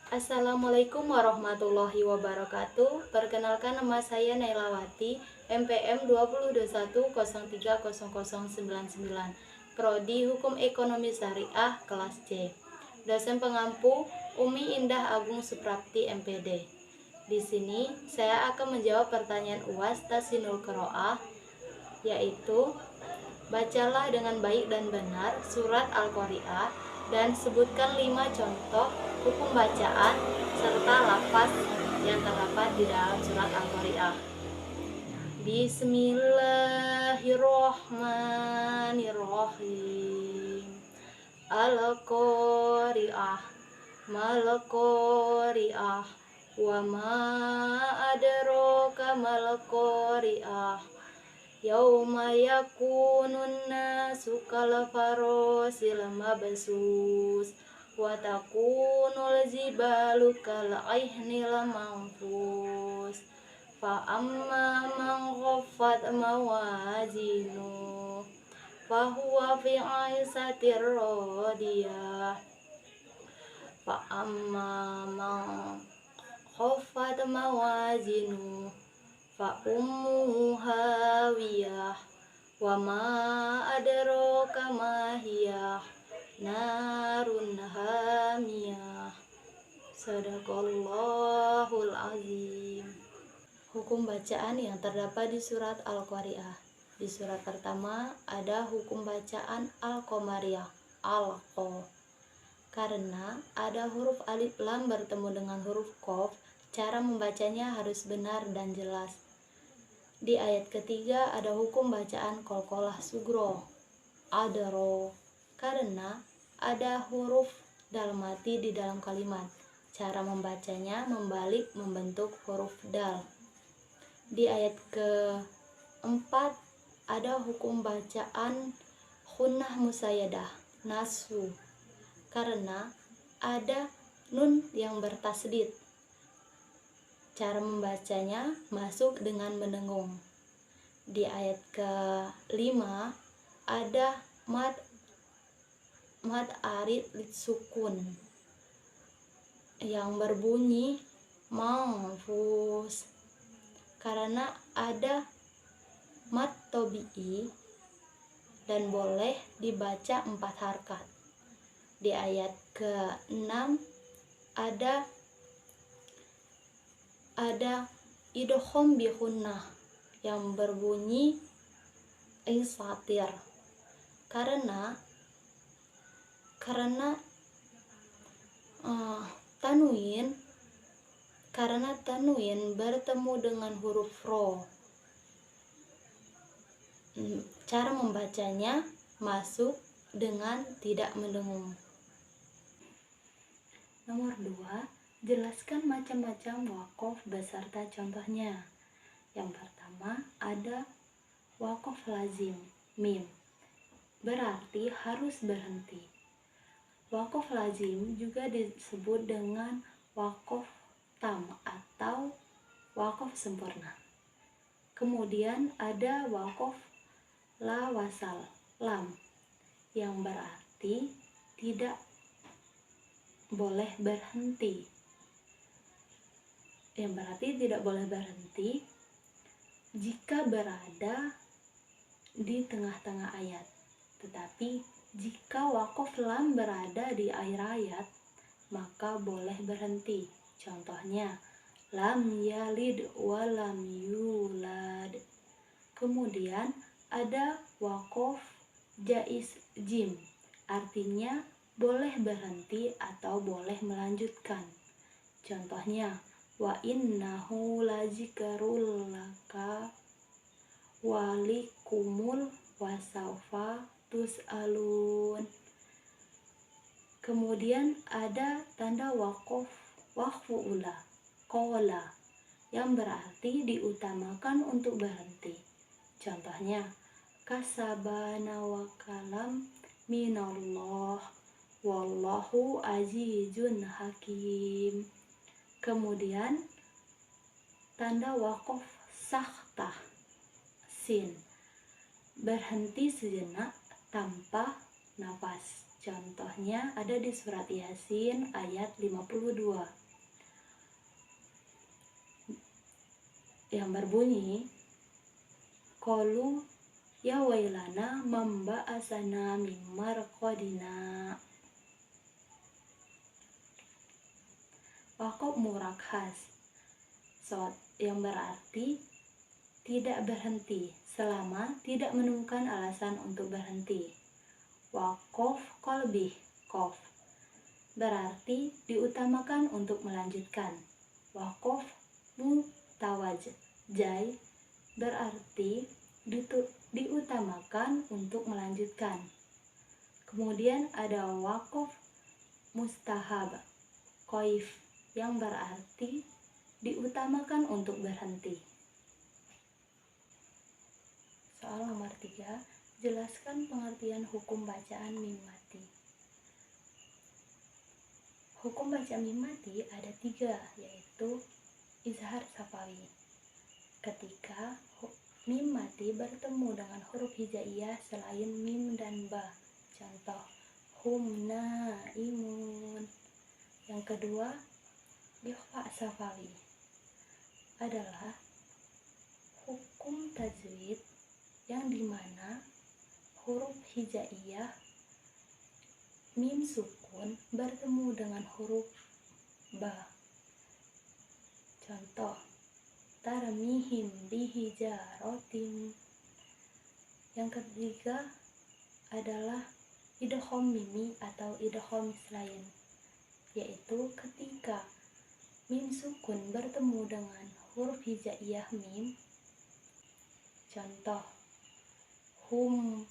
Assalamualaikum warahmatullahi wabarakatuh. Perkenalkan, nama saya Nailawati, MPM 2021030099, Prodi Hukum Ekonomi Syariah kelas C. Dosen pengampu Umi Indah Agung Suprapti, MPD. Di sini saya akan menjawab pertanyaan UAS Tasinul Qiraah, yaitu bacalah dengan baik dan benar surat Al-Qari'ah dan sebutkan 5 contoh hukum bacaan serta lafaz yang terdapat di dalam surat Al-Qari'ah. Bismillahirrahmanirrahim. Al-Qari'ah, Mal-Qari'ah, wa ma adraka mal-Qari'ah. Yauma yakunun nasu kal farosil mabsus wa takunul jibalu kal aihnil manfus fa amma man khaffat mawazinu fa huwa fi 'aisatir radiyah fa amma man khaffat mawazinu fa ummuhu hawiyah wa ma adraka ma hiyah narun hamiyah. Sadaqallahul azim. Hukum bacaan yang terdapat di surat Al-Qari'ah. Di surat pertama ada hukum bacaan Al-Qamariyah, Al-Qa. Karena ada huruf alif lam bertemu dengan huruf qaf, cara membacanya harus benar dan jelas. Di ayat ketiga ada hukum bacaan qalqalah sugro, adro, karena ada huruf dal mati di dalam kalimat. Cara membacanya membalik membentuk huruf dal. Di ayat keempat ada hukum bacaan khunnah musayyadah, nasu, karena ada nun yang bertasdid. Cara membacanya masuk dengan mendengung. Di ayat ke-5 ada mad arid sukun yang berbunyi manfus, karena ada mad tobi'i dan boleh dibaca 4 harkat. Di ayat ke-6 ada idgham bi khunnah yang berbunyi isatir, karena tanwin bertemu dengan huruf ro. Cara membacanya masuk dengan tidak mendengung. Nomor 2, jelaskan macam-macam waqaf beserta contohnya. Yang pertama ada waqaf lazim, mim, berarti harus berhenti. Waqaf lazim juga disebut dengan waqaf tam atau waqaf sempurna. Kemudian ada waqaf la wasal, lam, yang berarti tidak boleh berhenti. Yang berarti tidak boleh berhenti jika berada di tengah-tengah ayat. Tetapi jika waqaf lam berada di akhir ayat, maka boleh berhenti. Contohnya, lam yalid wa lam yulad. Kemudian ada waqaf jaiz jim, artinya boleh berhenti atau boleh melanjutkan. Contohnya, wa innahu lazikrul laka walikumul wasaufa tus'alun. Kemudian ada tanda waqfu ula, qola, yang berarti diutamakan untuk berhenti. Contohnya, kasabana wa kalam minallah wallahu azizun hakim. Kemudian tanda waqaf saktah, sin, berhenti sejenak tanpa nafas. Contohnya ada di surat Yasin ayat 52 yang berbunyi, qalu ya wailana mamba'asana min marqadina. Waqaf murakhas yang berarti tidak berhenti selama tidak menemukan alasan untuk berhenti. Waqaf qalbih, qaf berarti diutamakan untuk melanjutkan. Waqaf mutawajjih berarti diutamakan untuk melanjutkan. Kemudian ada waqaf mustahab, qaif yang berarti diutamakan untuk berhenti. Soal nomor 3, jelaskan pengertian hukum bacaan mim mati. Hukum baca mim mati ada 3, yaitu izhar safawi. Ketika mim mati bertemu dengan huruf hijaiyah selain mim dan ba. Contoh, hum naimun. Yang kedua, ikhfa safawi adalah hukum tajwid yang dimana huruf hijaiyah mim sukun bertemu dengan huruf ba. Contoh, tarmihim bihijaratin. Yang ketiga adalah idgham mimi atau idgham mislain, yaitu ketika mim sukun bertemu dengan huruf hijaiyah mim. Contoh, hum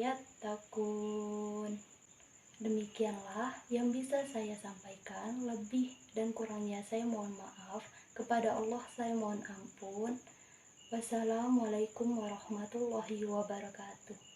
yattaqun. Demikianlah yang bisa saya sampaikan. Lebih dan kurangnya saya mohon maaf. Kepada Allah saya mohon ampun. Wassalamualaikum warahmatullahi wabarakatuh.